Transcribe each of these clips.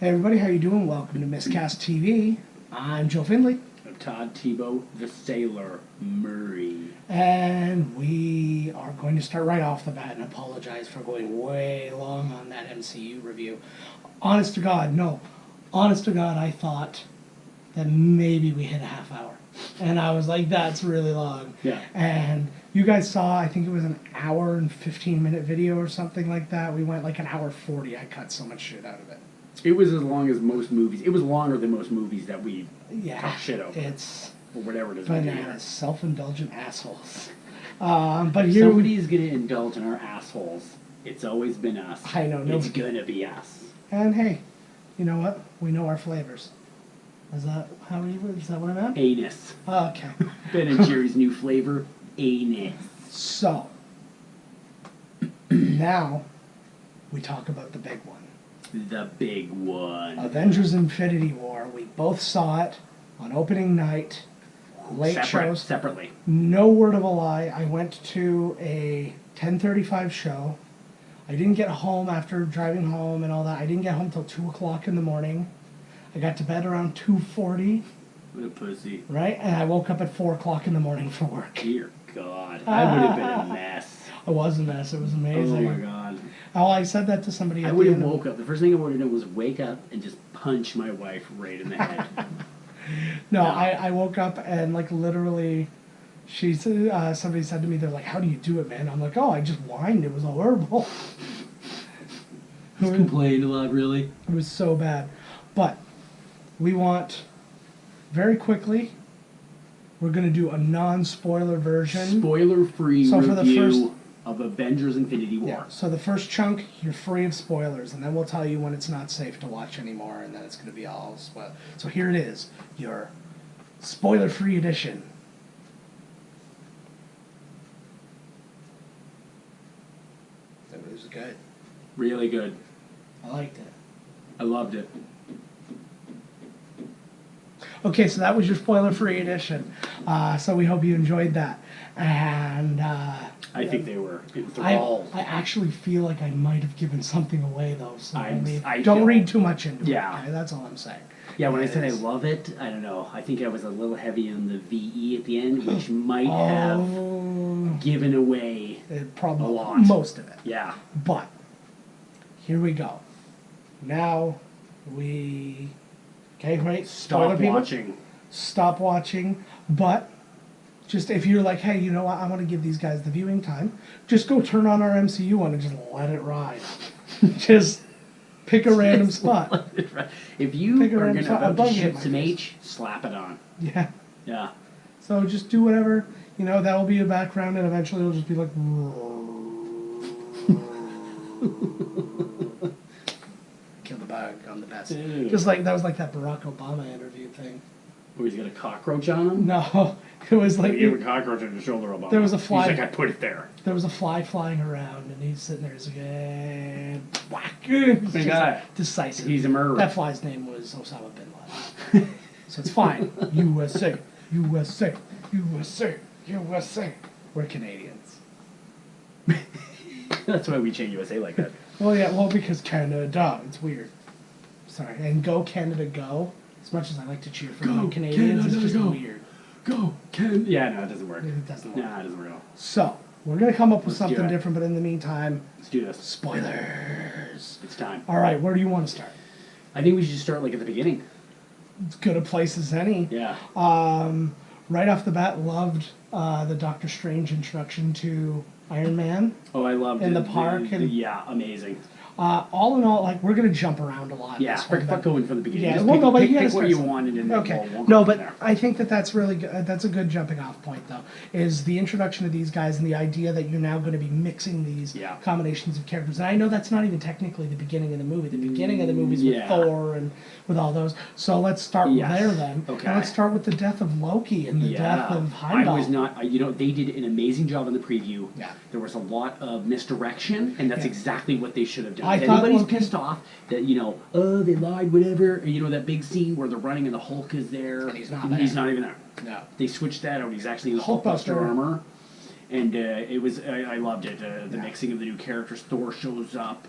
Hey everybody, how you doing? Welcome to Miscast TV. I'm Joe Findlay. I'm Todd Tebow, the Sailor Murray. And we are going to start right off the bat and apologize for going way long on that MCU review. Honest to God, I thought that maybe we hit a half hour. And I was like, that's really long. Yeah. And you guys saw, I think it was an hour and 15-minute video or something like that. We went like an hour 40. I cut so much shit out of it. It was as long as most movies. It was longer than most movies that we talk shit over. It's or whatever it is. bananas, self-indulgent assholes. But here somebody's gonna indulge in our assholes. It's always been us. I know. It's gonna be us. And hey, you know what? We know our flavors. Is that what I meant? Anus. Okay. Ben and Jerry's new flavor, anus. So now we talk about the big one. The big one. Avengers Infinity War. We both saw it on opening night. Late shows. Separately. No word of a lie. I went to a 10:35 show. I didn't get home after driving home and all that. I didn't get home till 2 o'clock in the morning. I got to bed around 2:40. What a pussy. Right? And I woke up at 4 o'clock in the morning for work. Dear God. I would have been a mess. It was a mess. It was amazing. Oh my God. Oh, I said that to somebody. I would have woke up. The first thing I wanted to do was wake up and just punch my wife right in the head. No, I woke up and like literally, somebody said to me, they're like, "How do you do it, man?" I'm like, "Oh, I just whined. It was horrible." Just complained a lot, really. It was so bad. But we want, very quickly, we're going to do a non-spoiler version. Spoiler-free So review for the first, of Avengers Infinity War. Yeah, so the first chunk, you're free of spoilers, and then we'll tell you when it's not safe to watch anymore, and then it's going to be all spoiled. So here it is, your spoiler-free edition. That was good. Really good. I liked it. I loved it. Okay, so that was your spoiler-free edition. So we hope you enjoyed that. And I think they were enthralled. I actually feel like I might have given something away, though. So I don't read too much into it. Yeah. Okay? That's all I'm saying. Yeah, when I said I love it, I don't know. I think I was a little heavy on the VE at the end, which might have given away probably a lot. Most of it. Yeah. But here we go. Now we... Okay, right? Stop watching. Stop watching. But just if you're like, hey, you know what? I want to give these guys the viewing time. Just go turn on our MCU one and just let it ride. Just pick a random spot. If you are going to shoot some H, slap it on. Yeah. Yeah. So just do whatever. You know, that will be a background, and eventually it'll just be like... Kill the bug on the best. Ew. Just like, that was like that Barack Obama interview thing. Oh, he's got a cockroach on him? No, it was like... You have a cockroach on your shoulder, Obama. There was a fly... He's like, I put it there. There was a fly flying around, and he's sitting there, he's like, whack. Big guy. Decisive. He's a murderer. That fly's name was Osama bin Laden. So it's fine. USA, USA, USA, USA. We're Canadians. That's why we change USA like that. Well, yeah, well, because Canada, it's weird. Sorry. And go Canada, go. As much as I like to cheer for Canadians, it's just weird. Go, Canada. Yeah, no, it doesn't work. It doesn't work. Nah, it doesn't work at all. So, we're going to come up with Let's do something it. different, but in the meantime, Let's do this. spoilers. It's time. All right, where do you want to start? I think we should start like at the beginning. As good a place as any. Yeah. Right off the bat, loved the Doctor Strange introduction to Iron Man. Oh, I loved In it. the park and- yeah, amazing. All in all, like, we're going to jump around a lot. in Yeah, this one, fuck going from the beginning. Yeah, Just well, pick, no, but pick, you gotta pick what start you somewhere. wanted and Okay. we'll No, go but from there. I think that's really good. That's a good jumping off point, though, is the introduction of these guys and the idea that you're now going to be mixing these Yeah. combinations of characters. And I know that's not even technically the beginning of the movie. The beginning of the movie is with Yeah. Thor and with all those. So let's start Yes. there then. Okay. And let's start with the death of Loki and the death of Heimdall. I was not, they did an amazing job in the preview. Yeah. There was a lot of misdirection, and that's Yeah. exactly what they should have done. I If thought anybody's Loki- pissed off that, oh, they lied, whatever, or, that big scene where they're running and the Hulk is there. And he's not He's there. not even there. No. They switched that out. He's actually in the Hulkbuster. Hulkbuster armor. And it was, I loved it. The mixing of the new characters. Thor shows up.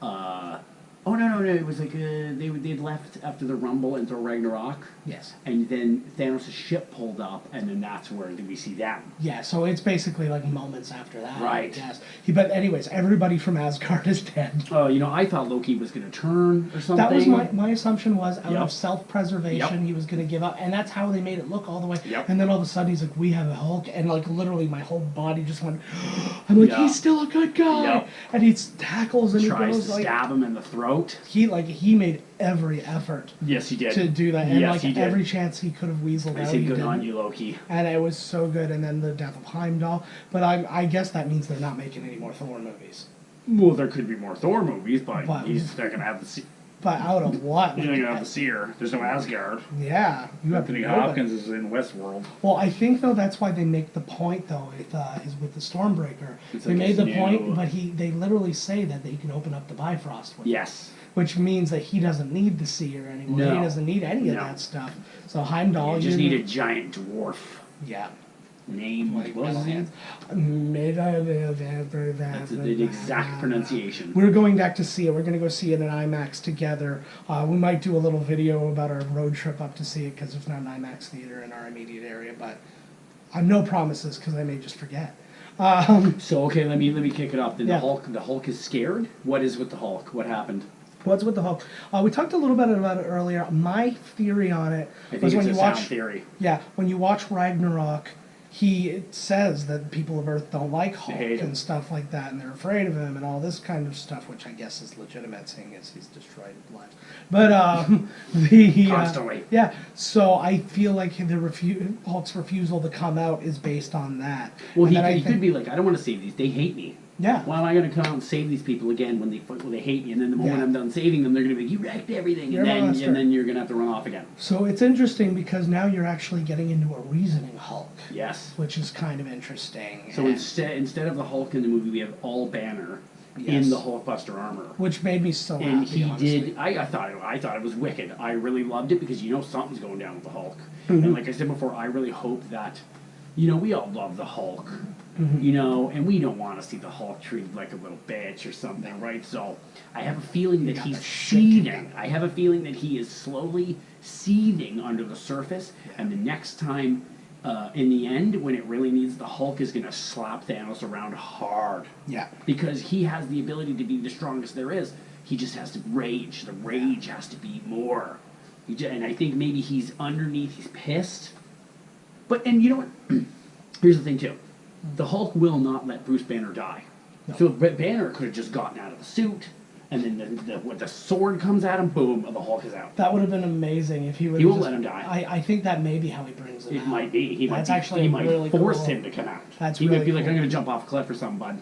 No. It was like they'd left after the Rumble and Thor Ragnarok. Yes. And then Thanos' ship pulled up, and then that's where we see them. Yeah, so it's basically like moments after that. Right. Yes. But anyways, everybody from Asgard is dead. Oh, I thought Loki was going to turn or something. That was my assumption was out Yep. of self-preservation Yep. he was going to give up, and that's how they made it look all the way. Yep. And then all of a sudden he's like, "We have a Hulk," and like literally my whole body just went. I'm like, Yeah. he's still a good guy, Yep. and he tackles and Tries he goes to like stab him in the throat. he made every effort Yes, he did. to do that, and yes, like he did. every chance he could have weaseled I out, said, he good didn't. on you, Loki. And it was so good, and then the death of Heimdall. But I guess that means they're not making any more Thor movies. Well, there could be more Thor movies, but But- he's not going to have the seer. But out of what? He's not going to have the seer. There's no Asgard. Yeah, you have Anthony nobody. Hopkins is in Westworld. Well, I think though that's why they make the point though with the Stormbreaker. It's They like made his the new- point, but they literally say that they can open up the Bifrost with it, Yes. which means that he doesn't need the seer anymore. No. He doesn't need any of No. that stuff. So Heimdall, You just you're need a gonna- giant dwarf. yeah. Name, Like what was his name? That's the exact pronunciation. We're going back to see it. We're going to go see it in IMAX together. We might do a little video about our road trip up to see it because there's not an IMAX theater in our immediate area. But no promises because I may just forget. So okay, let me kick it off. Then Yeah. the Hulk is scared. What is with the Hulk? What happened? What's with the Hulk? We talked a little bit about it earlier. My theory on it I think was it's when a you sound watch. theory. Yeah, when you watch Ragnarok, it says that people of Earth don't like Hulk hate him. and stuff like that, and they're afraid of him and all this kind of stuff, which I guess is legitimate, seeing as he's destroyed lives. But Constantly. yeah. So I feel like the Hulk's refusal to come out is based on that. Well, And he, then I he think- could be like, I don't want to save these. They hate me. Yeah. Why am I going to come out and save these people again when they hate me? And then the moment Yeah. I'm done saving them, they're going to be like, you wrecked everything, You're a monster. and then you're going to have to run off again. So it's interesting because now you're actually getting into a reasoning Hulk, Yes. which is kind of interesting. So And- instead of the Hulk in the movie, we have all Banner Yes. in the Hulkbuster armor. which made me so And happy. he honestly. did. I thought it was wicked. I really loved it because something's going down with the Hulk. Mm-hmm. And like I said before, I really hope that we all love the Hulk. Mm-hmm. And we don't want to see the Hulk treated like a little bitch or something, right? So I have a feeling that got he's the shit together. seething. I have a feeling that he is slowly seething under the surface, and the next time. In the end, when it really needs, the Hulk is going to slap Thanos around hard. Yeah. Because he has the ability to be the strongest there is. He just has to rage. The rage has to be more. And I think maybe he's underneath, he's pissed. And you know what? Here's the thing, too. The Hulk will not let Bruce Banner die. No. So Banner could have just gotten out of the suit, and then when the sword comes at him, boom, the Hulk is out. That would have been amazing if he would. He won't let him die. I think that may be how he brings him It out. might be. He That's might, actually he might really force cool. him to come out. That's he might really be like, cool. I'm going to jump off a cliff or something, bud.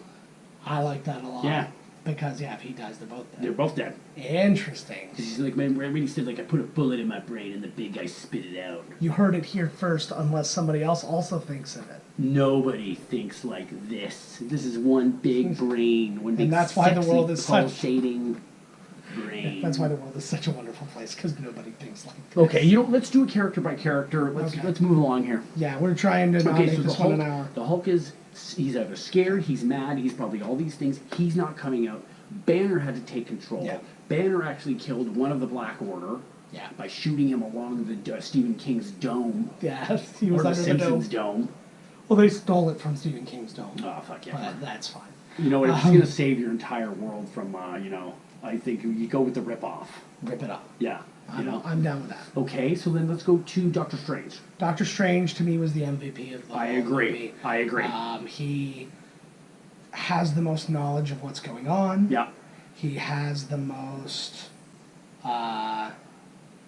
I like that a lot. Yeah. Because if he dies, they're both They're dead. both dead. Interesting. Because he's like, when he said, like, I put a bullet in my brain and the big guy spit it out. You heard it here first, unless somebody else also thinks of it. Nobody thinks like this. This is one big brain, one big And that's why the sexy, world is such- pulsating brain. That's why the world is such a wonderful place, because nobody thinks like this. Okay, let's do it character by character. Let's move along here. Yeah, we're trying to not Okay, make so this the one an Hulk, hour. the Hulk he's either scared, he's mad, he's probably all these things. He's not coming out. Banner had to take control. Yeah. Banner actually killed one of the Black Order. Yeah. By shooting him along the Stephen King's dome. Yeah, he was Or the under the Simpsons dome. dome. Well, they stole it from Stephen King's dome. Oh, fuck yeah. But that's fine. You know what? If it's going to save your entire world from, I think you go with the ripoff. Rip it up. Yeah. I'm down with that. Okay, so then let's go to Doctor Strange. Doctor Strange, to me, was the MVP of the I whole agree. movie. I agree. has the most knowledge of what's going on. Yeah. He has the most.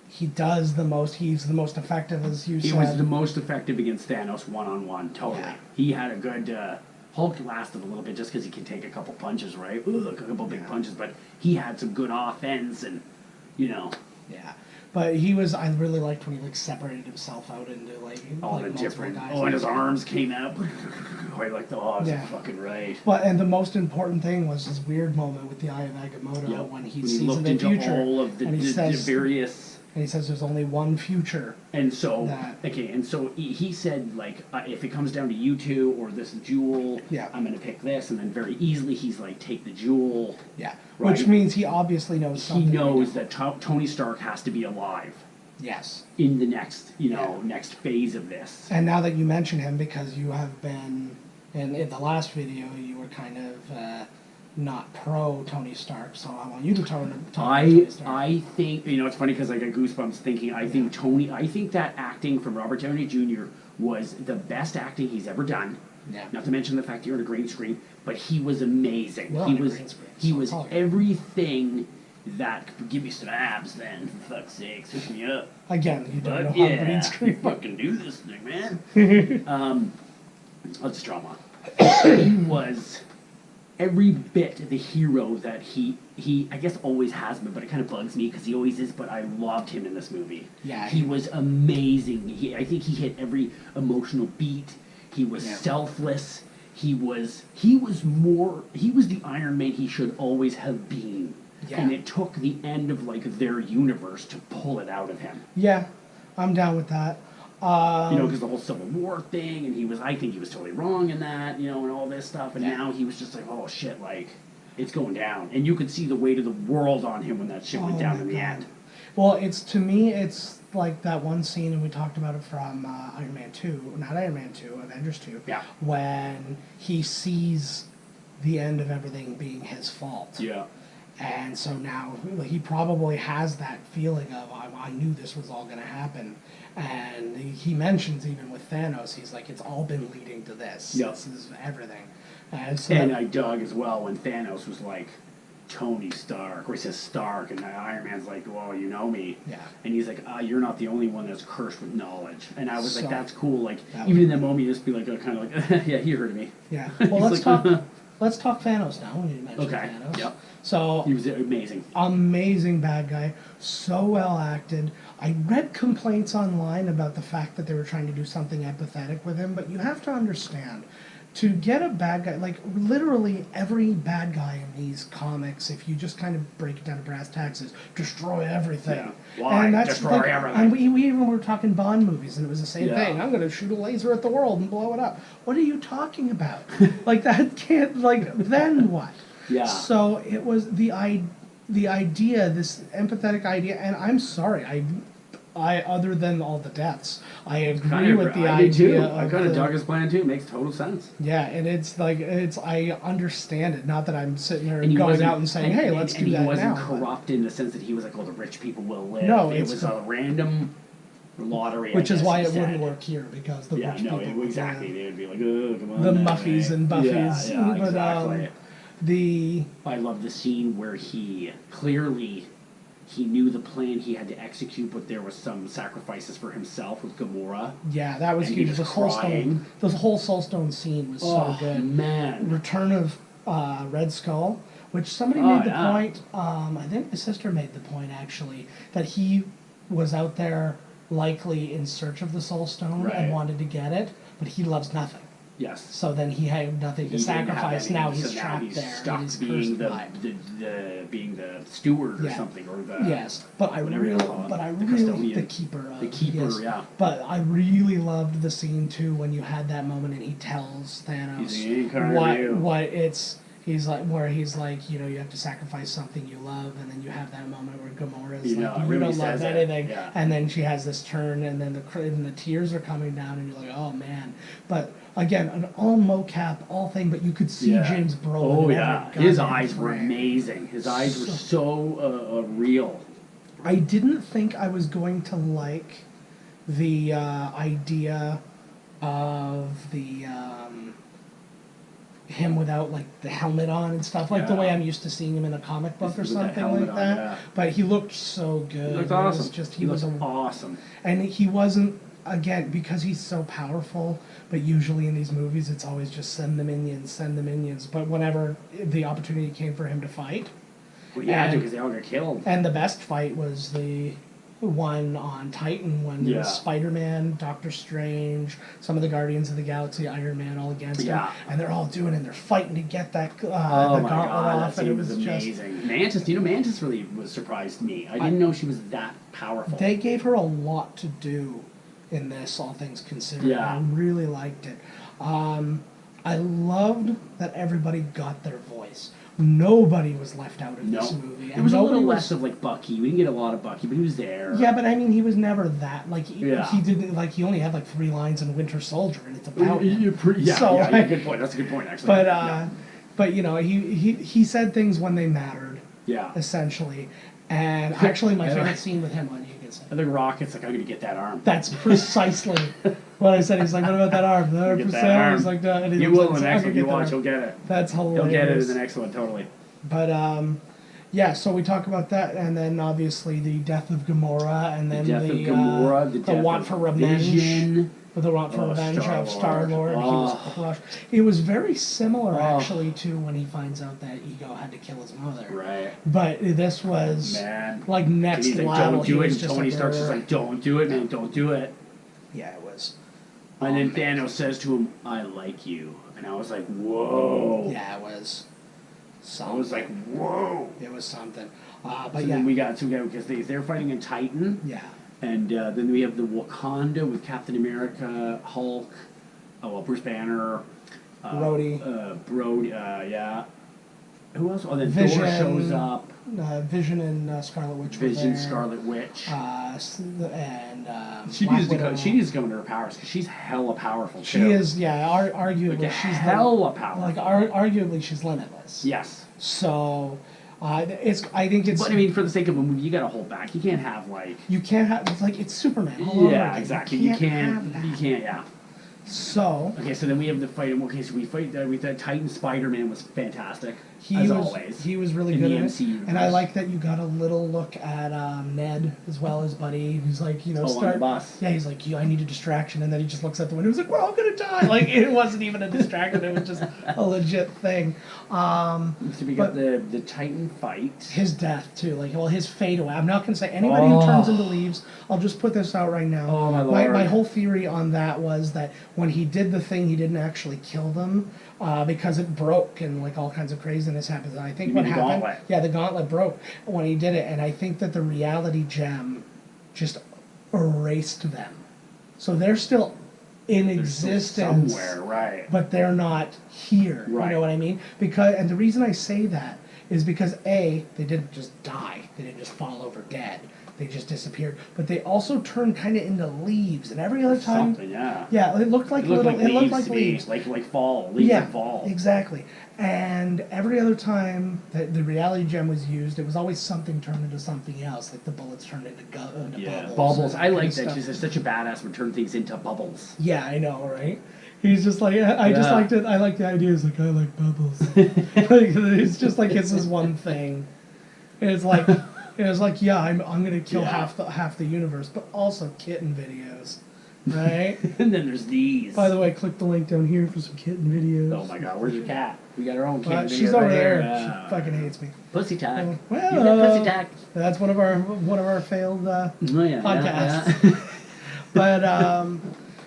He does the most. He's the most effective, as you said. He was the most effective against Thanos one-on-one. Totally. Yeah. He had a good. Hulk lasted a little bit just because he can take a couple punches, right? Ooh, a couple big punches, but he had some good offense, and Yeah, but he was. I really liked when he separated himself out into all the multiple different. guys. Oh, and his arms came out. I like the odds. Yeah. Fucking right. And the most important thing was his weird moment with the Eye of Agamotto when he sees looked in the into future, all of the, and he the says, various. and he says, "There's only one future." And so, That- and so he said, if it comes down to you two or this jewel, Yeah. I'm going to pick this. And then very easily he's like, take the jewel. Yeah, Right. which means he obviously knows He something. knows that Tony Stark has to be alive Yes. in the next, next phase of this. And now that you mention him, because you have been, in the last video, you were kind of not pro Tony Stark, so I want you to talk Tony Stark. I think, it's funny because I got goosebumps thinking, I think that acting from Robert Downey Jr. was the best acting he's ever done. Yeah. Not to mention the fact you're on a green screen, but he was amazing. Well, he on a was green screen, he so was it's all good. everything that could give me some abs. Then, for fuck's sake, hook me up. Again, you don't know But how yeah, green screen fucking do this thing, man. Let's drama. He was every bit the hero that he I guess always has been, but it kind of bugs me because he always is. But I loved him in this movie. Yeah, he was amazing. I think he hit every emotional beat. He was selfless. He was the Iron Man he should always have been. Yeah. And it took the end of their universe to pull it out of him. Yeah, I'm down with that. Because the whole Civil War thing, and I think he was totally wrong in that, and all this stuff. And now he was just like, oh shit, it's going down. And you could see the weight of the world on him when that shit went down in the end. Well, to me, it's like that one scene, and we talked about it from Iron Man 2, not Iron Man 2, Avengers 2, when he sees the end of everything being his fault. Yeah. And so now he probably has that feeling of, I knew this was all going to happen. And he mentions, even with Thanos, he's like, it's all been leading to this. Yep. This is everything. And so And I dug as well when Thanos was like, Tony Stark, or he says Stark, and Iron Man's like, well, you know me. Yeah. And he's like, you're not the only one that's cursed with knowledge. And I was like, So- that's cool. Like, That even in was- that moment, you just be like, kind of like, yeah, he heard me. Yeah. Well, let's He's talk. like, Let's talk Thanos now. When you mention Okay. Thanos. Yep. So He was amazing. amazing bad guy, so well acted. I read complaints online about the fact that they were trying to do something empathetic with him, but you have to understand, to get a bad guy, like literally every bad guy in these comics, if you just kind of break it down to brass tacks, is destroy everything. Yeah. Why? And that's Destroy like, everything. And we even were talking Bond movies, and it was the same Yeah. thing. I'm going to shoot a laser at the world and blow it up. What are you talking about? Like that can't, then what? Yeah. So it was the idea, this empathetic idea, and I'm sorry, I other than all the deaths, I agree with the I did idea. too. I kind of dug his plan too. It makes total sense. Yeah, and I understand it. Not that I'm sitting there And he going wasn't- out and saying, "Hey, let's do that now." And he wasn't but- corrupt in the sense that he was like, "Oh, the rich people will live." No, it it's was a random lottery. which I is guess why he it wouldn't said. work here, because the Yeah, rich no, people would, exactly. They would be like, "Oh, come on." the that Muffies way." and Buffies. Yeah, But, exactly. I I love the scene where he clearly he knew the plan he had to execute, but there was some sacrifices for himself with Gamora. Yeah, that was And he huge. was The Soulstone, crying. the whole Soulstone scene was so good. Man. Return of Red Skull, which somebody Oh, made the yeah. point. I think my sister made the point actually that he was out there likely in search of the Soulstone Right. and wanted to get it, but he loves nothing. Yes. So then he had nothing to He didn't have sacrifice. anything, Now so he's trapped he's there. stuck and he's being cursed by it. being the steward or Yeah. something, or the Yes, but I whatever you really, call it, but I the really, custodian. the keeper of The keeper, yes. yeah. But I really loved the scene too when you had that moment and he tells Thanos He's the incarnate. what it's. He's like, where he's like, you have to sacrifice something you love, and then you have that moment where Gamora's You know, like, it you really don't love says it, anything, yeah. and then she has this turn, and then the tears are coming down, and you're like, oh man. But again, an all mocap, all thing, but you could see Yeah. James Brolin. Oh in yeah, every his goddamn eyes were frame. amazing. His eyes were so real. I didn't think I was going to like the idea of the him without like the helmet on and stuff, like the way I'm used to seeing him in a comic book or With that something helmet like on, that. yeah. But he looked so good. He looked It was awesome. just He was looked awesome. and he wasn't, again, because he's so powerful, but usually in these movies it's always just send the minions. But whenever the opportunity came for him to fight, Well, yeah, because they all got killed. and the best fight was the one on Titan when it was Spider-Man, Doctor Strange, some of the Guardians of the Galaxy, Iron Man, all against him, and they're all doing it, and they're fighting to get that the gauntlet off, and it was amazing. Just Mantis, Mantis really surprised me. I didn't know she was that powerful. They gave her a lot to do in this, all things considered. Yeah. I really liked it. I loved that everybody got their voice. Nobody was left out of this movie. There was a little less of like Bucky. We didn't get a lot of Bucky, but he was there. Yeah, but I mean, he was never that. Like, he didn't, like, he only had like 3 lines in Winter Soldier, and it's about him. Good point. That's a good point, actually. But you know, he said things when they mattered. Yeah. Essentially. And actually, my favorite scene with him, on you can say. I think Rocket's like, I'm going to get that arm. That's precisely what I said. He's like, what about that arm? The arm for sale? He's like, no. And you will in the next one. You watch, he'll get it. That's hilarious. He'll get it in the next one, totally. But, yeah, so we talk about that, and then obviously the death of Gamora, and then the want for revenge. Vision. The want for revenge of Star-Lord. He was crushed. It was very similar, actually, to when he finds out that Ego had to kill his mother. Right. But this was, like, next level. Like, don't do it, and Tony Stark's just like, don't do it, man, don't do it. Yeah, it was. And then Thanos says to him, I like you. And I was like, whoa. Yeah, it was something. I was like, whoa. It was something. But then we got because they're fighting in Titan. Yeah. And then we have the Wakanda with Captain America, Hulk, Bruce Banner, Brody. Yeah. Who else? Oh, then Vision, Thor shows up. Vision and Scarlet Witch. Vision, Scarlet Witch. And she needs to come into her powers because she's hella powerful. She is, yeah. Arguably, like she's hella powerful. Like arguably, she's limitless. Yes. So. I think it's. But I mean, for the sake of a movie, you got to hold back. You can't have like. You can't have. It's like it's Superman. Yeah, exactly. You can't. Yeah. So. Okay, so then we have the fight. Okay, so we fight. We thought Titan Spider-Man was fantastic. Always. He was really good in it. MCU and I like that you got a little look at Ned as well as Buddy, who's like, on the bus. Yeah, he's like, I need a distraction, and then he just looks out the window. He's like, we're all gonna die. Like, it wasn't even a distraction. It was just a legit thing. So we got the Titan fight. His death too. Like, well, his fade away. I'm not gonna say anybody who turns into leaves. I'll just put this out right now. Oh my lord. My whole theory on that was that when he did the thing, he didn't actually kill them. Because it broke and like all kinds of craziness happened. I think what happened, the gauntlet broke when he did it, and I think that the reality gem just erased them. So they're still in existence somewhere, right? But they're not here. Right. You know what I mean? And the reason I say that is because they didn't just die. They didn't just fall over dead. They just disappeared. But they also turned kind of into leaves, and every other time, yeah, it looked like leaves, like fall, leaves that fall. Exactly. And every other time that the reality gem was used, it was always something turned into something else, like the bullets turned into bubbles. I like that. She's such a badass would turn things into bubbles. Yeah, I know, right? He's just like, I just liked it. I like the idea. It's like, I like bubbles. It's just like it's this one thing. And it's like. It was like, yeah, I'm gonna kill half the universe, but also kitten videos, right? And then there's these. By the way, click the link down here for some kitten videos. Oh my God, where's your cat? We got our own kitten. She's over there. She fucking hates me. Pussy tack. Pussy tack. That's one of our failed podcasts. Yeah. But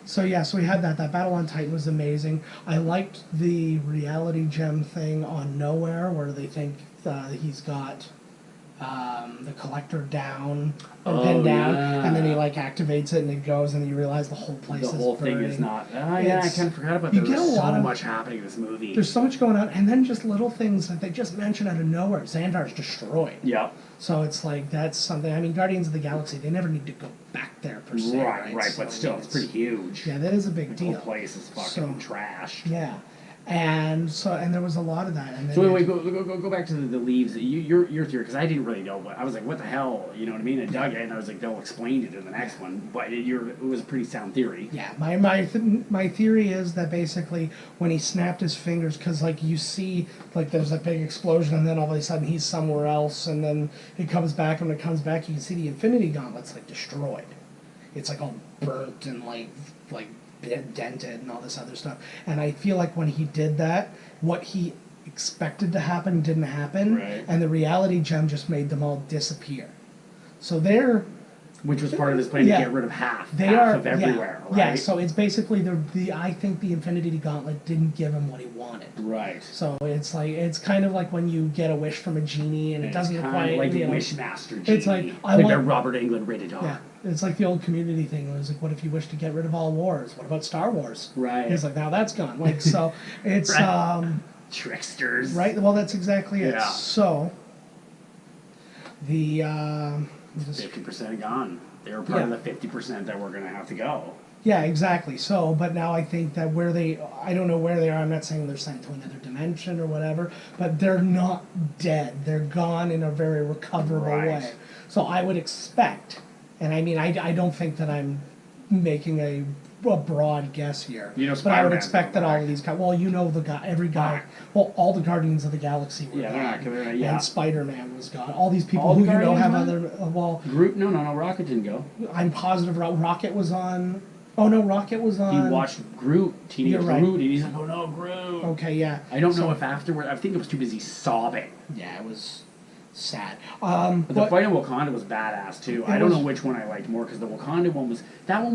so we had that. That battle on Titan was amazing. I liked the reality gem thing on Nowhere, where they think he's got. The collector down or pinned down, and then he like activates it and it goes, and you realize the whole place is burning. The whole thing is not. I kind of forgot about that. There's so much happening in this movie. There's so much going on, and then just little things that they just mention out of nowhere. Xandar's destroyed. Yeah. So it's like that's something. I mean, Guardians of the Galaxy, they never need to go back there per se. Right. So, but still, it's pretty huge. Yeah, that is a big deal. The whole place is fucking trash. Yeah. And there was a lot of that. And then So wait, go back to the leaves. Your theory, because I didn't really know. But I was like, what the hell? You know what I mean? I dug it, and I was like, they'll explain it in the next one. But it was a pretty sound theory. Yeah, my theory is that basically when he snapped his fingers, because like you see, like there's a big explosion, and then all of a sudden he's somewhere else, and then it comes back, and when it comes back, you can see the Infinity Gauntlet's like destroyed. It's like all burnt and like dented and all this other stuff. And I feel like when he did that, what he expected to happen didn't happen, Right. and the reality gem just made them all disappear. So Which was part of this plan to get rid of half of everywhere, right? Yeah, so it's basically I think the Infinity Gauntlet didn't give him what he wanted. Right. So it's kind of like when you get a wish from a genie and it doesn't quite, like you the know, Wishmaster genie. it's like, a Robert Englund rated R. Yeah, it's like the old Community thing. It was like, what if you wish to get rid of all wars? What about Star Wars? Right. It's like, now that's gone. Like, so it's Right. Tricksters. right. Well, that's exactly it. Yeah. So the 50% gone. They were part of the 50% that we're going to have to go. yeah, exactly. So, but now I think that I don't know where they are. I'm not saying they're sent to another dimension or whatever, but they're not dead. They're gone in a very recoverable way. So I would expect, and I mean, I don't think that I'm making a broad guess here, You know, but I would Spider-Man's expect that coming all back. of these guys, well, you know, every guy, well, all the Guardians of the Galaxy were Yeah, they're not gone, coming back, yeah. and Spider-Man was gone. All these people All who the you know Guardians have went? other, well, Groot? No, Rocket didn't go. I'm positive Rocket was on. Oh no, Rocket was on. He watched Groot, Teenage You're right. Groot, and he's like, oh no, Groot. Okay, yeah. I don't know if afterward, I think it was too busy sobbing. Yeah, it was sad. But the fight in Wakanda was badass too. I don't know which one I liked more, because the Wakanda one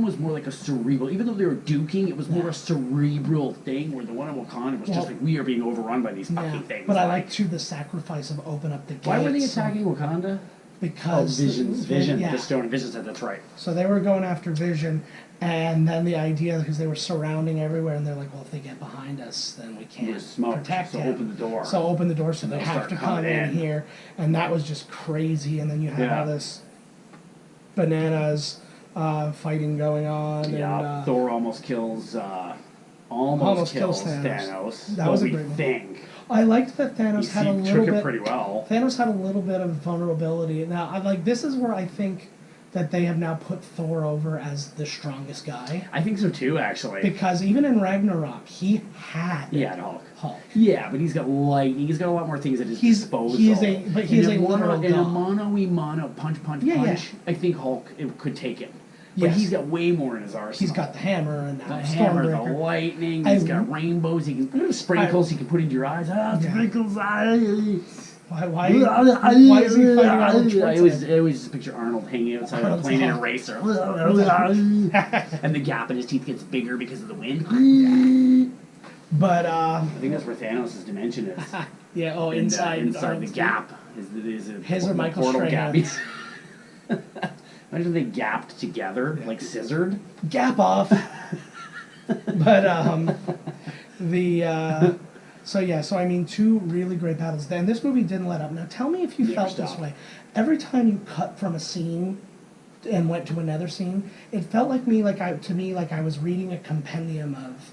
was more like a cerebral, even though they were duking, it was more a cerebral thing, where the one in Wakanda was just like, we are being overrun by these fucking things. But I like too the sacrifice of open up the gates. Why were they attacking Wakanda? Because Vision, yeah. the stone. Vision said that's right. So they were going after Vision, and then the idea, because they were surrounding everywhere, and they're like, well, if they get behind us, then we can't protect so him. open the door. So open the door, so they they'll have start to come coming in in. here, and that was just crazy. And then you have all this bananas fighting going on. Yeah, and, Thor almost kills almost kills Thanos. That was a great one. thing. I liked that Thanos had a He little took bit. it pretty well. Thanos had a little bit of vulnerability. Now, this is where I think that they have now put Thor over as the strongest guy, I think so too, actually. because even in Ragnarok, he had Hulk. Hulk. Yeah, but he's got lightning. He's got a lot more things at his He's- disposal. he is a- but he is a literal in a god. mono punch. Yeah. I think Hulk could take him. But Yes. he's got way more in his arsenal. He's got the hammer and the now hammer, the Stormbreaker. lightning. He's got rainbows. He can sprinkles. He can put into your eyes. Yeah. Sprinkles. Why is he fighting Arnold Schwarzenegger? I always just picture Arnold hanging outside of a Arnold's plane in a Hulk. racer. And the gap in his teeth gets bigger because of the wind. But I think that's where Thanos' dimension is. yeah, inside the Arnold's gap is a His or Michael portal Strahan's. gap. Imagine they gapped together, like scissored. Gap off. But so I mean, two really great battles. And this movie didn't let up. Now tell me if you Never felt this stopped. way. Every time you cut from a scene and went to another scene, it felt like I was reading a compendium of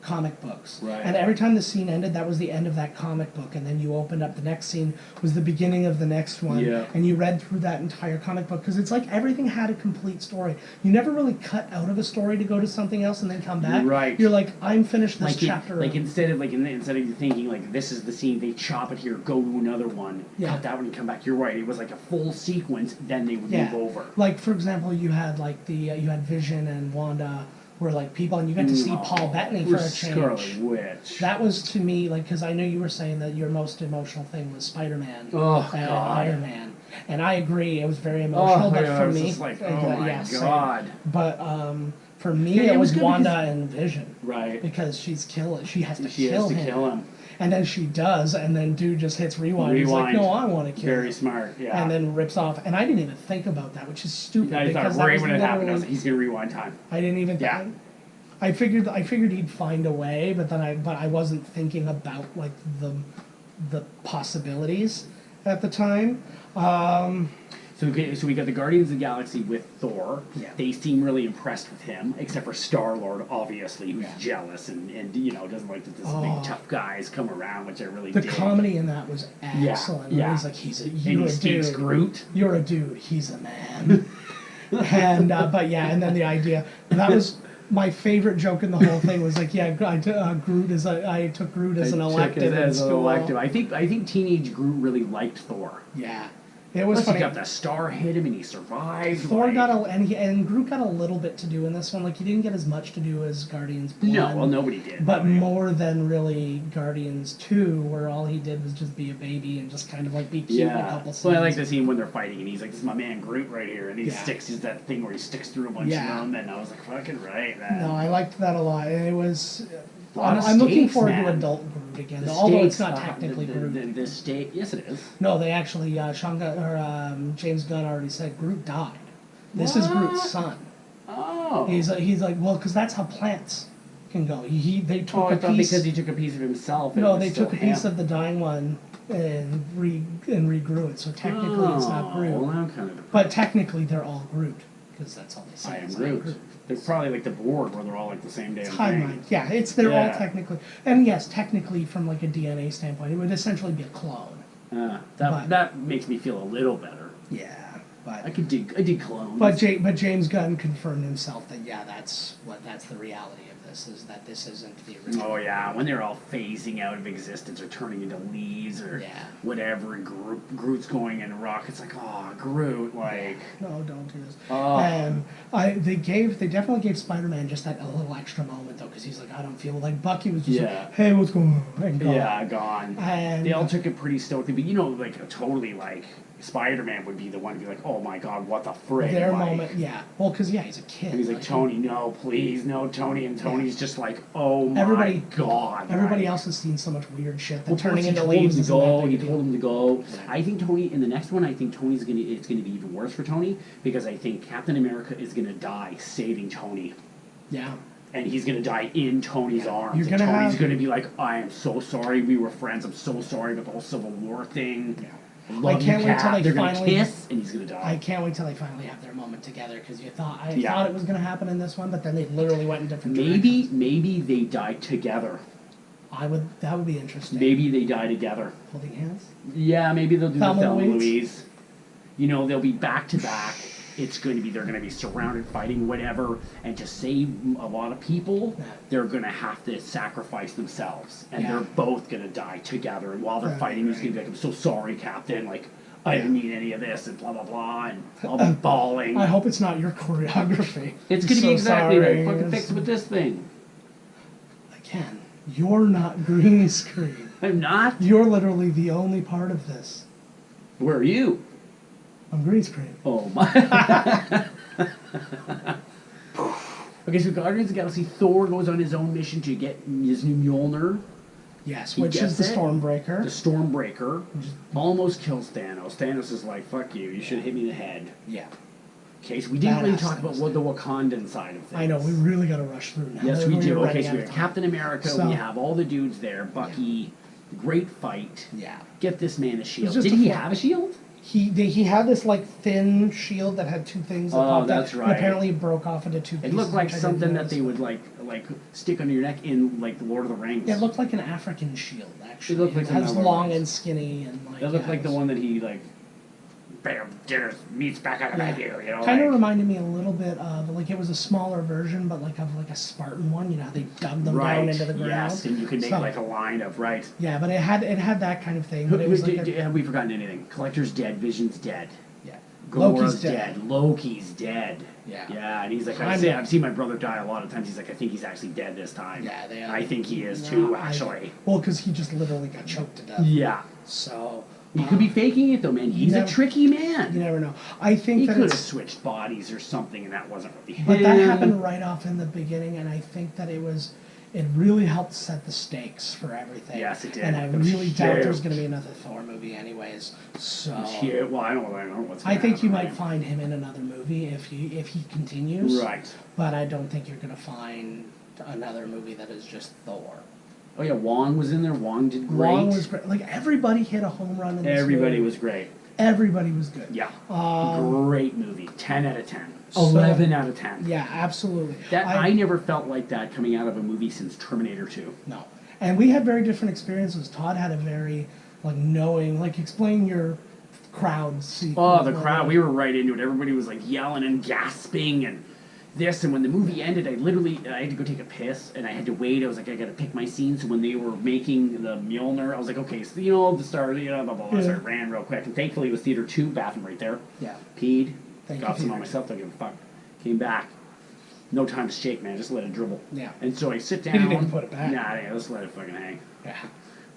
comic books. Right. And every time the scene ended, that was the end of that comic book, and then you opened up the next scene was the beginning of the next one. Yeah. And you read through that entire comic book, because it's like everything had a complete story. You never really cut out of a story to go to something else and then come back. Right. You're like, I'm finished this chapter. Instead of you thinking like this is the scene, they chop it here, go to another one, cut that one, and come back. You're right. It was like a full sequence. Then they would move over. Like for example, you had you had Vision and Wanda were like people, and you got to see Paul Bettany for a change. Scarlet Witch. That was to me because I know you were saying that your most emotional thing was Spider-Man Oh, and God. Iron Man, and I agree it was very emotional. But yeah, for I was me, just like, oh my same. God. But for me, Yeah, it was good Wanda because- and Vision, Right. because she has to kill him. kill him. And then she does, and then dude just hits rewind. He's like, no, I want to kill him. Very smart, yeah. And then rips off. And I didn't even think about that, which is stupid. I thought because that right was when it happened, I was literally- like, he's gonna rewind time. I didn't even. Yeah. I figured he'd find a way, but I wasn't thinking about like the possibilities at the time. So we got the Guardians of the Galaxy with Thor. Yeah. They seem really impressed with him, except for Star-Lord, obviously, who's Yeah. jealous and doesn't like that this big tough guys come around, which I really The dig. comedy in that was excellent. Yeah. He's like, And you're he a speaks dude. Groot. You're a dude. He's a man. And but yeah, and then the idea that was my favorite joke in the whole thing was like, yeah, I took Groot as an elective in school. I think teenage Groot really liked Thor. Yeah, it was Plus funny. he got the star hit him and he survived. Thor got and Groot got a little bit to do in this one. Like he didn't get as much to do as Guardians 1. No, well nobody did. But more than really Guardians 2, where all he did was just be a baby and just kind of like be cute in a couple scenes. Well, I like the scene when they're fighting and he's like, "This is my man Groot right here," and he Yeah. he's that thing where he sticks through a bunch of them, and I was like, "Fucking right, man." No, I liked that a lot. And it was. Lot of I'm looking stakes, forward man. to adult Groot again, The although it's stakes, not technically Groot. The state, yes, it is. No, they actually James Gunn already said Groot died. This is Groot's son. Oh. He's like, well, because that's how plants can go. They took I a thought piece. because he took a piece of himself. And No, it was they still took a piece him. of the dying one and regrew it. So technically, it's not Groot. Well, I'm kind of. But technically, they're all Groot because that's all they say. I am is Groot. They're probably like the board where they're all like the same damn Timeline. thing. Yeah, they're all Yeah. technically, and yes, technically from like a DNA standpoint, it would essentially be a clone. That makes me feel a little better. Yeah, but I did clones. But James Gunn confirmed himself that that's the reality of this, is that this isn't the original. Oh yeah, when they're all phasing out of existence or turning into leaves or Yeah. whatever, and Groot's going in rock. It's like, oh, Groot, like. No, don't do this. Oh. And they definitely gave Spider-Man just that a little extra moment though, because he's like, I don't feel like Bucky was just like, hey, what's going on? And gone. Yeah, gone. And They all took it pretty stokely, but like totally like Spider-Man would be the one to be like, oh my god, what the frick? their like, moment, yeah. Well, because he's a kid. And he's like, Tony, no, please, no, Tony. And Tony's just like, oh my god. Everybody like, else has seen so much weird shit that well, turning he into told him leaves to isn't that go. big He a deal. told him to go. Yeah. I think Tony in the next one. I think it's gonna be even worse for Tony because I think Captain America is gonna die saving Tony. Yeah. And he's gonna die in Tony's arms. You're And gonna Tony's have- gonna be like, I am so sorry. We were friends. I'm so sorry about the whole Civil War thing. Yeah. Love I can't you, wait till Cap. they They're finally gonna kiss, and he's gonna die. I can't wait till they finally have their moment together, because I Yeah. thought it was going to happen in this one, but then they literally went in different directions. Maybe they die together. That would be interesting. Maybe they die together. Holding hands? Yeah, maybe they'll do Thelma the Thelma Louise? Louise. You know, they'll be back to back. They're going to be surrounded, fighting, whatever. And to save a lot of people, Yeah. they're going to have to sacrifice themselves. And Yeah. they're both going to die together. And while they're Right, fighting, he's right. going to be like, I'm so sorry, Captain. Like, I didn't need any of this, and blah, blah, blah. And I'll be bawling. I hope it's not your choreography. It's I'm going to so be exactly sorry. right. Fucking fix it with this thing. Again, you're not green screen. I'm not. You're literally the only part of this. Where are you? I'm green screen. Oh my. Okay, so Guardians of the Galaxy, Thor goes on his own mission to get his new Mjolnir, Yes, He which is gets the it. Stormbreaker. the Stormbreaker, almost kills Thanos. Thanos is like, fuck you, you should have hit me in the head. Yeah. Okay, so we didn't really Badass talk about Thanos. what the Wakandan side of things. I know, we really got to rush through now. Yes, we We're do. running Okay, so out we of have time. Captain America, So- we have all the dudes there, Bucky, great fight. Yeah. Get this man a shield. just Did a he fight. have a shield? He had this like thin shield that had two things that Oh, popped out, that's and right. apparently it broke off into two pieces. It looked like which I didn't something that notice. they would like stick under your neck in like the Lord of the Rings. Yeah, it looked like an African shield, actually. It looked like it has another long one. and skinny and like. It looked yeah, like it the was- one that he like, bam, dinner meets back out of Yeah. my view, you know. Kind of like, reminded me a little bit of like it was a smaller version, but like of like a Spartan one. You know how they dug them right. down into the ground. Yes, and you could make So- like a line of right. Yeah, but it had that kind of thing. But it was like Have we forgotten anything? Collector's dead. Vision's dead. yeah. Gamora's Loki's dead. Loki's dead. Yeah. Yeah, and he's like, I'm I've dead. seen my brother die a lot of times. He's like, I think he's actually dead this time. Yeah, they are. I think he is too, actually. Well, because he just literally got choked to death. Yeah. So He could be faking it though, man. He's a never- tricky man. you never know. I think He that could have it's. switched bodies or something, and that wasn't really him. But that happened right off in the beginning, and I think that it really helped set the stakes for everything. Yes, it did. And I It was really doubt huge. there's going to be another Thor movie, anyways. So Yeah, well, I don't know what's. I gonna think you happen, might find him in another movie if he continues. Right. But I don't think you're going to find another movie that is just Thor. Oh yeah, Wong was in there. Wong did great. Wong was great. Like everybody hit a home run in this Everybody movie. was great. Everybody was good. Yeah. Great movie. 10 out of 10. So- 11 out of 10. Yeah, absolutely. I never felt like that coming out of a movie since Terminator 2. No. And we had very different experiences. Todd had a very, like, knowing, like, explain your crowd sequence. Oh, the crowd. We were right into it. Everybody was, like, yelling and gasping and this. And when the movie ended, I had to go take a piss, and I had to wait. I was like, I got to pick my scene. So when they were making the Mjolnir, I was like, okay, so, the start, blah, blah, blah. So I ran real quick. And thankfully, it was Theater 2, bathroom right there. Yeah. Peed. Thank got you, some on Theater myself, don't give a fuck. Came back. No time to shake, man. Just let it dribble. Yeah. And so I sit down. You didn't even put it back. Nah, yeah, let's let it fucking hang. Yeah.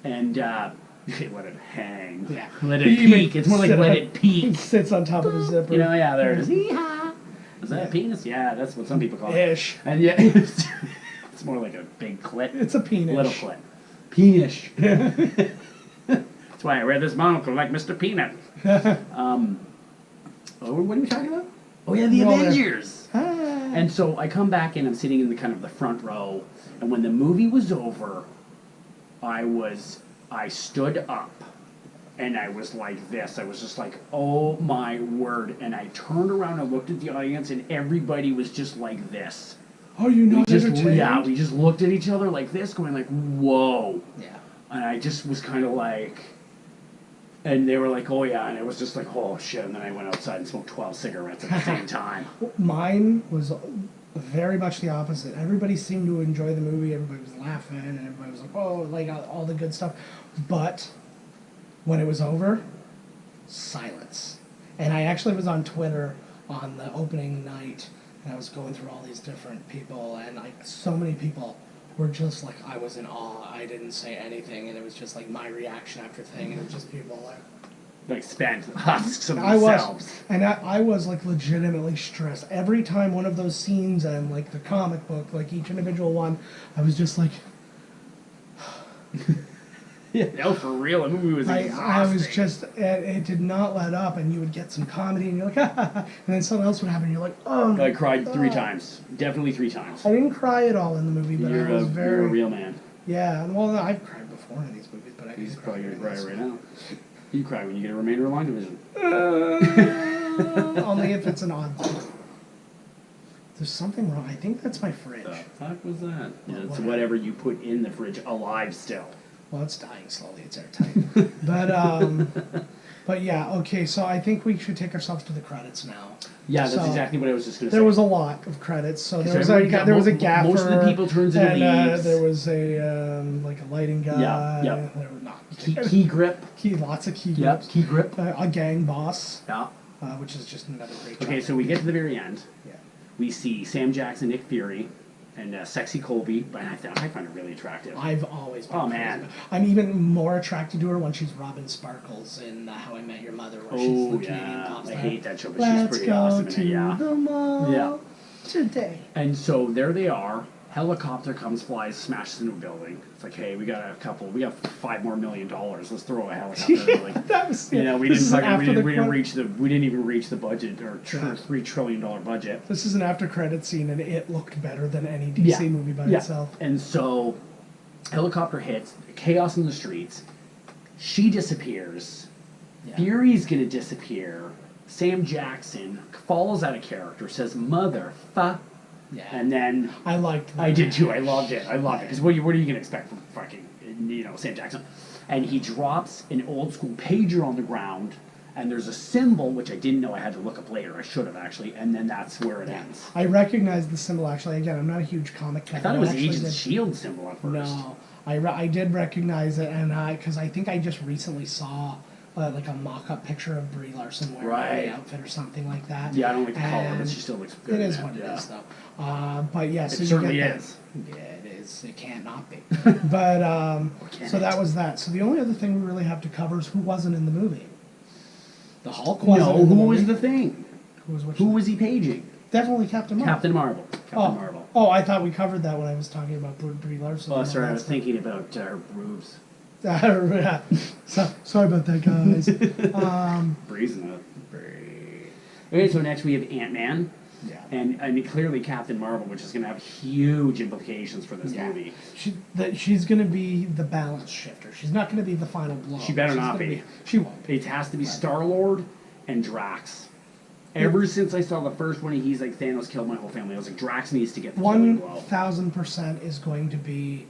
And, let it hang. Yeah. Let it peek. It's more like let it peek. Sits on top of the zipper. Yeah, there it is. Yeehaw. Is that a penis? Yeah, that's what some people call it. Ish. And yeah, it's more like a big clit. It's a penis. Little clit. Penis. That's why I read this monocle like Mr. Peanut. What are we talking about? Oh yeah, the Avengers. And so I come back and I'm sitting in the kind of the front row, and when the movie was over, I stood up, and I was like this. I was just like, oh my word. And I turned around and looked at the audience, and everybody was just like this. Are you not entertained? Yeah, we just looked at each other like this, going like, whoa. Yeah. And I just was kind of like, and they were like, oh yeah, and it was just like, oh shit. And then I went outside and smoked 12 cigarettes at the same time. Mine was very much the opposite. Everybody seemed to enjoy the movie. Everybody was laughing, and everybody was like, oh, like all the good stuff. But when it was over, silence. And I actually was on Twitter on the opening night, and I was going through all these different people, and like so many people were just like, I was in awe. I didn't say anything, and it was just like my reaction after thing, and it was just people Like spent husks of I themselves. was, and I was like legitimately stressed every time one of those scenes and like the comic book, like each individual one, I was just like, Yeah, no, for real. The movie was exhausting. I was just, it did not let up, and you would get some comedy, and you're like, and then something else would happen, and you're like, oh my I cried God. 3 times. Definitely 3 times. I didn't cry at all in the movie, but You're I was a real man. Yeah, well, I've cried before in these movies, but I He's didn't probably going to cry this. right now. You cry when you get a remainder of line division. Only if it's an odd thing. There's something wrong. I think that's my fridge. The fuck was that? Yeah, it's Whatever. whatever you put in the fridge alive still. Well, it's dying slowly. It's airtight. But yeah, okay. So I think we should take ourselves to the credits now. Yeah, that's So, exactly what I was just going to say. There was a lot of credits. So there was everybody got there was a gaffer. most of the people turns into and, leaves. there was a like a lighting guy. Yeah. There was not Key grip. lots of key Yep, grips. key grip. A gang boss, Yeah. which is just another great. Okay, job. so we get to the very end. Yeah. We see Sam Jackson, Nick Fury, and Sexy Colby, but I find her really attractive. I've always been Oh, crazy man. about- I'm even more attracted to her when she's Robin Sparkles in How I Met Your Mother, where she's Oh, the Canadian yeah. pop I star. hate that show, but Let's she's pretty go awesome in to it, yeah. the mall Yeah. today. And so there they are. Helicopter comes, flies, smashes into a building. It's like, hey, we got $5 more million. Let's throw a helicopter. Like, That was we this didn't is after the we didn't credit- we didn't even reach the budget or Yeah. $3 trillion budget. This is an after credit scene, and it looked better than any DC movie by itself. And so, helicopter hits, chaos in the streets. She disappears. Yeah. Fury's gonna disappear. Sam Jackson falls out of character, says "motherfucker," Yeah. and then I liked that. I did too. I loved it. Because what are you gonna expect from fucking Sam Jackson? And he drops an old school pager on the ground. And there's a symbol, which I didn't know. I had to look up later. I should have actually. And then that's where it ends. I recognized the symbol, actually. Again, I'm not a huge comic fan. I thought it was actually Agents did- Shield symbol at first. No, I did recognize it, and because I think I just recently saw like a mock-up picture of Brie Larson wearing Right. the outfit or something like that. Yeah, I don't like the color, but And she still looks good. It is in what it yeah. is, though. But yeah, so It you certainly get that. is. Yeah, it is. It can't not be. But can so that it? was that. So the only other thing we really have to cover is who wasn't in the movie. The Hulk wasn't No, in the who movie. was the thing? Who was which Who one? was he paging? Definitely Captain Marvel. Captain Marvel. Captain Marvel. Oh, I thought we covered that when I was talking about Brie Larson. Oh, and all sorry, I that was stuff. thinking about her boobs. Yeah. Sorry about that, guys. Breezing it. Okay, so next we have Ant-Man. Yeah. And clearly Captain Marvel, which is going to have huge implications for this movie. She's going to be the balance shifter. She's not going to be the final blow. She better not be. She won't be. It has to be Star-Lord and Drax. Ever since I saw the first one, he's like, Thanos killed my whole family. I was like, Drax needs to get the killing blow. 1,000% is going to be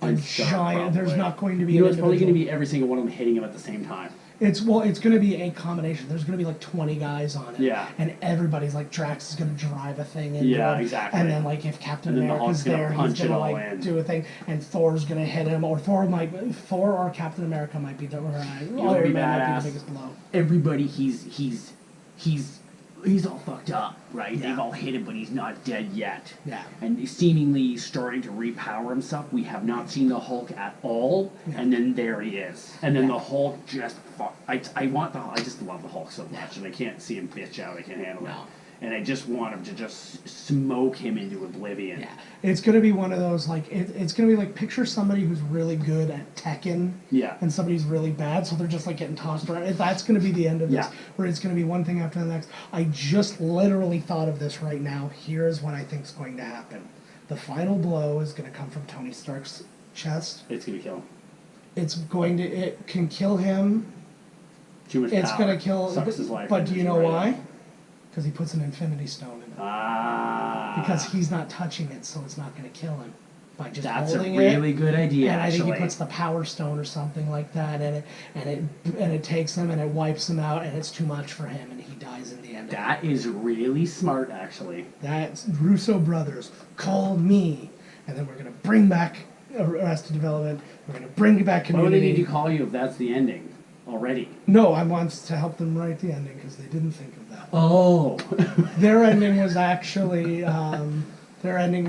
a It's Stark, giant. probably. There's not going to be. You know, it's probably going to be every single one of them hitting him at the same time. It's going to be a combination. There's going to be like 20 guys on it. Yeah. And everybody's like, Drax is going to drive a thing into Yeah, it. exactly. And then like if Captain And then the America's Hulk's gonna there, he's punch going it to all like in. do a thing, and Thor's going to hit him, or Thor or Captain America might be the Iron Man might be the biggest blow. Everybody, he's all fucked up, right? Yeah. They've all hit him, but he's not dead yet. Yeah. And he's seemingly starting to repower himself. We have not seen the Hulk at all, Yeah. and then there he is. And then Yeah. the Hulk just I just love the Hulk so much, and I can't see him bitch out. I can't handle it. No. And I just want him to just smoke him into oblivion. Yeah, it's going to be one of those, like, it's going to be like, picture somebody who's really good at Tekken, Yeah. and somebody's really bad, so they're just like getting tossed around. That's going to be the end of this, Yeah. where it's going to be one thing after the next. I just literally thought of this right now. Here's what I think is going to happen. The final blow is going to come from Tony Stark's chest. It's going to kill him. It can kill him. Too much It's power. going to kill, Sucks his life but into do you his know right why? eye. Because he puts an Infinity Stone in it. Ah. Because he's not touching it, so it's not going to kill him by just That's a holding really it. good idea, And I think he actually. puts the Power Stone or something like that, and it takes him and it wipes him out, and it's too much for him, and he dies in the end. That is really smart, actually. That's Russo brothers. Call me, and then we're gonna bring back Arrested Development. We're gonna bring back Why would they need Community. to call you if that's the ending already? No, I want to help them write the ending because they didn't think of that. Oh. Their ending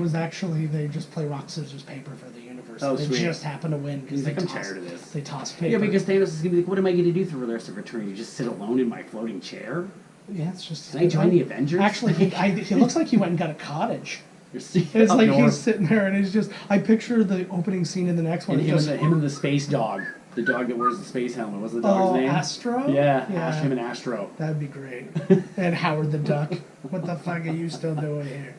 was actually. They just play rock scissors paper for the universe. Oh, they sweet. just happen to win because He's they like, I'm toss. tired of this. They toss paper. Yeah, because Thanos is going to be like, what am I going to do for the rest of eternity? Just sit alone in my floating chair? Yeah, it's just. Can I join the Avengers? Actually, he looks like he went and got a cottage. It's Up like north. he's sitting there, and he's just. I picture the opening scene in the next one. And just, him and the space dog. The dog that wears the space helmet. What's the dog's name? Astro. Yeah, him and Astro. That'd be great. And Howard the Duck. What the fuck are you still doing here?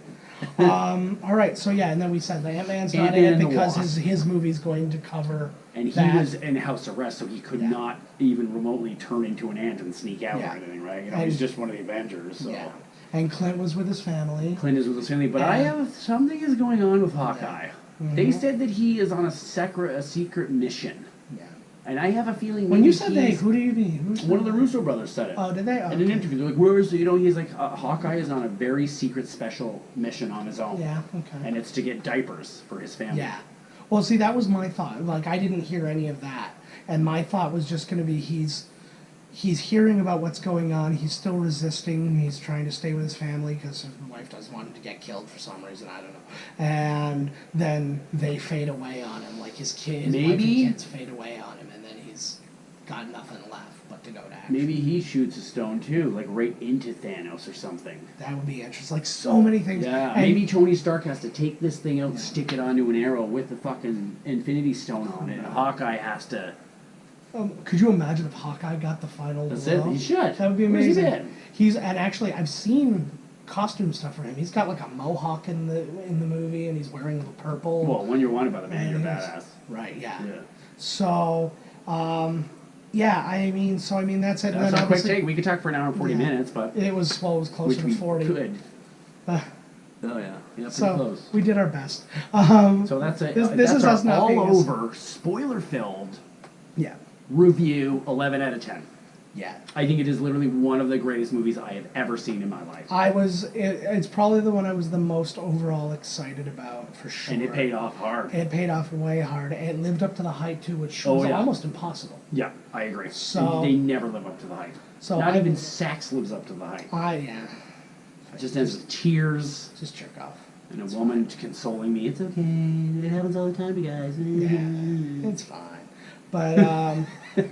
All right, so yeah, and then we said the Ant-Man's not in Ant-Man it and the because Wasp. his movie's going to cover And he that. was in house arrest, so he could Yeah. not even remotely turn into an ant and sneak out Yeah. or anything, right? You know, And- he's just one of the Avengers. So. Yeah. And Clint was with his family. Clint is with his family, but I Yeah. have something is going on with Hawkeye. They said that he is on a secret mission, Yeah. and I have a feeling. When maybe you said they, he's- who do you mean? Who's one of the Russo brothers said it. Oh, did they? In Okay. an interview, they're like, "Where is it?" You know, he's like, Hawkeye is on a very secret, special mission on his own, Yeah. Okay. and it's to get diapers for his family. Yeah. Well, see, that was my thought. Like, I didn't hear any of that. And my thought was just going to be he's hearing about what's going on. He's still resisting. He's trying to stay with his family because his wife doesn't want him to get killed for some reason. I don't know. And then they fade away on him. Like, his wife and Maybe- kids fade away on him. And then he's got nothing left but to go to action. Maybe he shoots a stone too, like right into Thanos or something. That would be interesting. Like, so many things. Yeah, And- maybe Tony Stark has to take this thing out, Yeah. stick it onto an arrow with the fucking Infinity Stone on it, and Hawkeye has to. Could you imagine if Hawkeye got the final That's blow? it. He should. That would be Where's he amazing. been? And actually I've seen costume stuff for him. He's got like a mohawk in the movie, and he's wearing the purple. Well, when you're wanted by the man, you're And badass. he's- Right. Yeah. Yeah. So, yeah. I mean, that's it. And That's then a quick obviously take. We could talk for an hour and 40 Yeah. minutes, but it was closer which to we 40. could. Uh, Oh yeah, pretty so close. we did our best. So that's it. this That's is our us not all being as- over spoiler-filled Yeah. review. 11 out of 10. Yeah. I think it is literally one of the greatest movies I have ever seen in my life, It's probably the one I was the most overall excited about for sure. and it paid off hard. It paid off way hard. It lived up to the hype too, which was yeah. almost impossible. Yeah, I agree. So- they never live up to the hype. So Not I- even sex lives up to the hype. Yeah. It just ends with tears Just jerk off. and a woman consoling me. It's okay. It happens all the time, you guys. Yeah, it's fine. But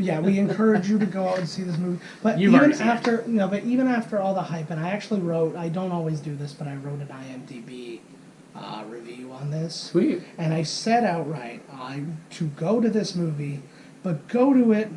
yeah, we encourage you to go out and see this movie. But You've even already seen after even after all the hype, and I actually wrote. I don't always do this, but I wrote an IMDb review on this. Sweet. And I said outright to go to this movie, but go to it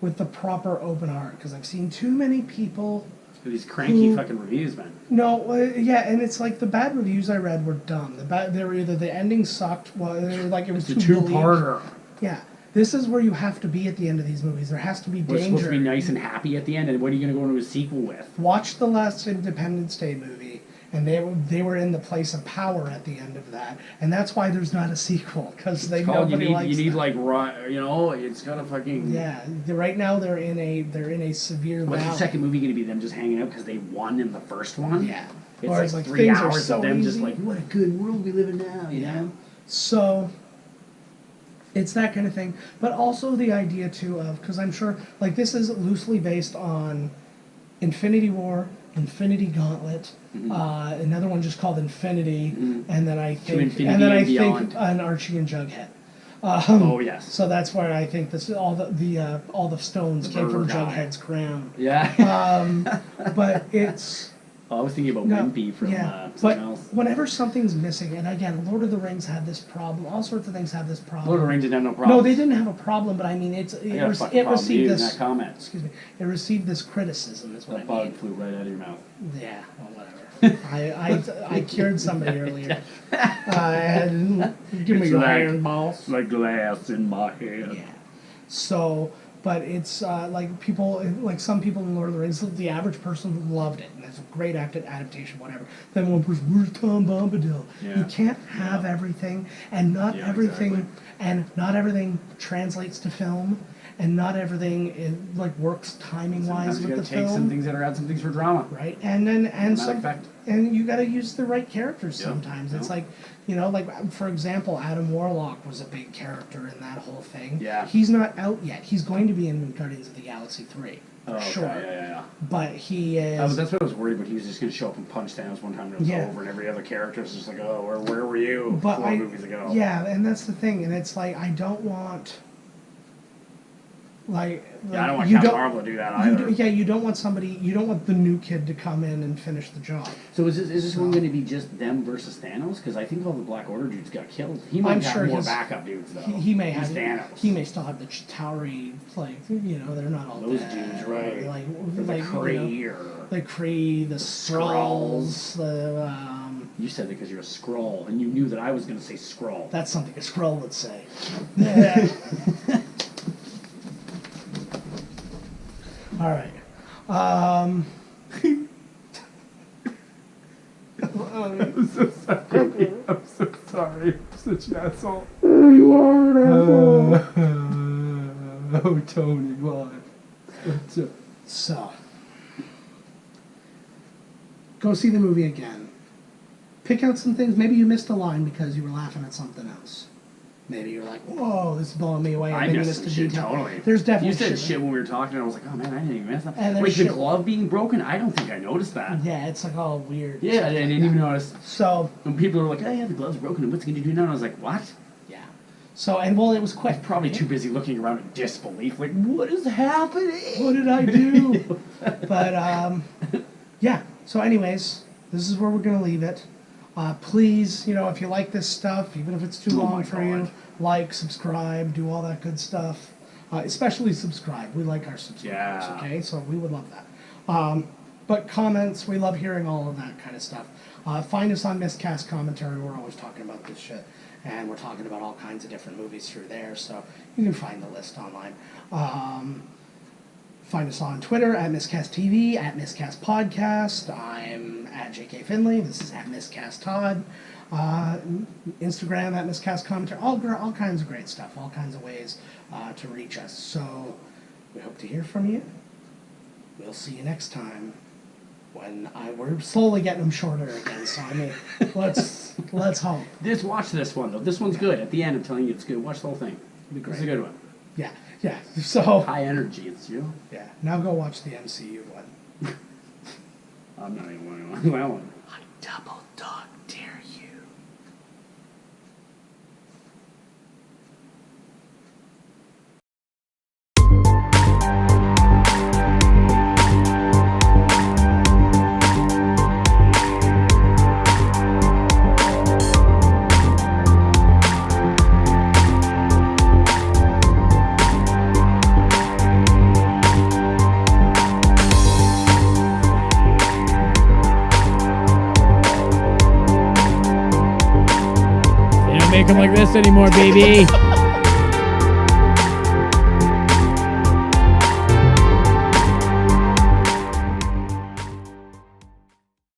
with the proper open heart, because I've seen too many people These cranky fucking reviews, man. No, yeah, and it's like the bad reviews I read were dumb. They were either the ending sucked, well, like it was It's a two-parter. Yeah, this is where you have to be at the end of these movies. There has to be We're danger. supposed to be nice and happy at the end, and what are you going to go into a sequel with? Watch the last Independence Day movie, and they were in the place of power at the end of that, and that's why there's not a sequel, because nobody likes you need that. like you know, it's got to fucking. Yeah, right now they're in a severe. What's the valley. second movie going to be? Them just hanging out because they won in the first one? Yeah. It's Or like, it's like 3 things are hours so of them easy. just like, what a good world we live in now, you know? So it's that kind of thing, but also the idea too of, because I'm sure like this is loosely based on Infinity War, Infinity Gauntlet, another one just called Infinity, and then I think Infinity and Beyond. an Archie and Jughead. Oh yes. So that's where I think this all the stones The came from burger guy. Jughead's crown. Yeah. But it's. I was thinking about No, Wimpy from but something else. whenever something's missing, and again, Lord of the Rings had this problem. All sorts of things have this problem. Lord of the Rings didn't have no problem. No, they didn't have a problem, but I mean, it I got a fucking received problem using this. that comment. Excuse me. It received this criticism. Is what That I bug mean. flew right out of your mouth. Yeah, well, whatever. I cured somebody earlier. And give me It's your like- iron balls. Like glass in my head. Yeah. So, but it's like people, like some people in Lord of the Rings, the average person loved it, and it's a great adaptation, whatever. Then one person, where's Tom Bombadil? Yeah. You can't have everything, and not Yeah, everything, exactly. and not everything translates to film, and not everything like works timing wise Sometimes you with gotta the take some film. things that are add some things for drama. Right, and then Dramatic effect. and you got to use the right characters Yeah, sometimes. It's yeah. like, you know, like for example, Adam Warlock was a big character in that whole thing. Yeah. He's not out yet. He's going to be in Guardians of the Galaxy 3. Oh, okay. Sure. Yeah. But he is. That's what I was worried about. He was just going to show up and punch Thanos one time and it was Yeah. over, and every other character was just like, oh, where were you but 4 movies ago? Yeah, and that's the thing, and it's like I don't want. Like Yeah, I don't want you Captain Marvel to do that either. You don't want somebody. You don't want the new kid to come in and finish the job. So is this one going to be just them versus Thanos? Because I think all the Black Order dudes got killed. He might I'm have sure more his- backup dudes though. He may He's have. Thanos. He may still have the towery, like, you know, they're not all Those dead. dudes, right? Like the like Kree you know, or the Kree, the Skrulls, the you said it because you're a Skrull, and you knew that I was going to say Skrull. that's something a Skrull would say. All right. I'm so sorry. I'm so sorry. I'm such an asshole. You are an asshole. Oh, Tony, why? So, go see the movie again. Pick out some things. Maybe you missed a line because you were laughing at something else. Maybe you're like, "Whoa, this is blowing me away." I Maybe you missed missed some a shit detail. totally. There's definitely You said shit when we were talking, and I was like, oh man, I didn't even miss that. And there's Wait, the shit- glove being broken? I don't think I noticed that. Yeah, it's like all weird. Yeah, I didn't even notice. So, When people were like, oh yeah, the glove's broken, and what's going to do now? And I was like, what? yeah. So, and well, it was quick. Probably too busy looking around in disbelief, like, what is happening? What did I do? But, yeah. So anyways, this is where we're going to leave it. Please, you know, if you like this stuff, even if it's too Oh long my for you, God. like, subscribe, do all that good stuff. Especially subscribe. We like our subscribers, Yeah. okay? So we would love that. But comments, we love hearing all of that kind of stuff. Find us on Miscast Commentary. We're always talking about this shit. And we're talking about all kinds of different movies through there. So you can find the list online. Find us on Twitter at Miscast TV, at Miscast Podcast. I'm at JK Finley. This is at Miscast Todd. Instagram at Miscast Commentary. All kinds of great stuff. All kinds of ways to reach us. So we hope to hear from you. We'll see you next time. We're slowly getting them shorter again. So I mean, let's hope. Just watch this one, though. This one's good. At the end, I'm telling you, it's good. Watch the whole thing. It'll be It's great. a good one. Yeah. So High energy, it's you. yeah. Now go watch the MCU one. I'm not even one. Well, one. I double dog dare you. make them like this anymore, baby.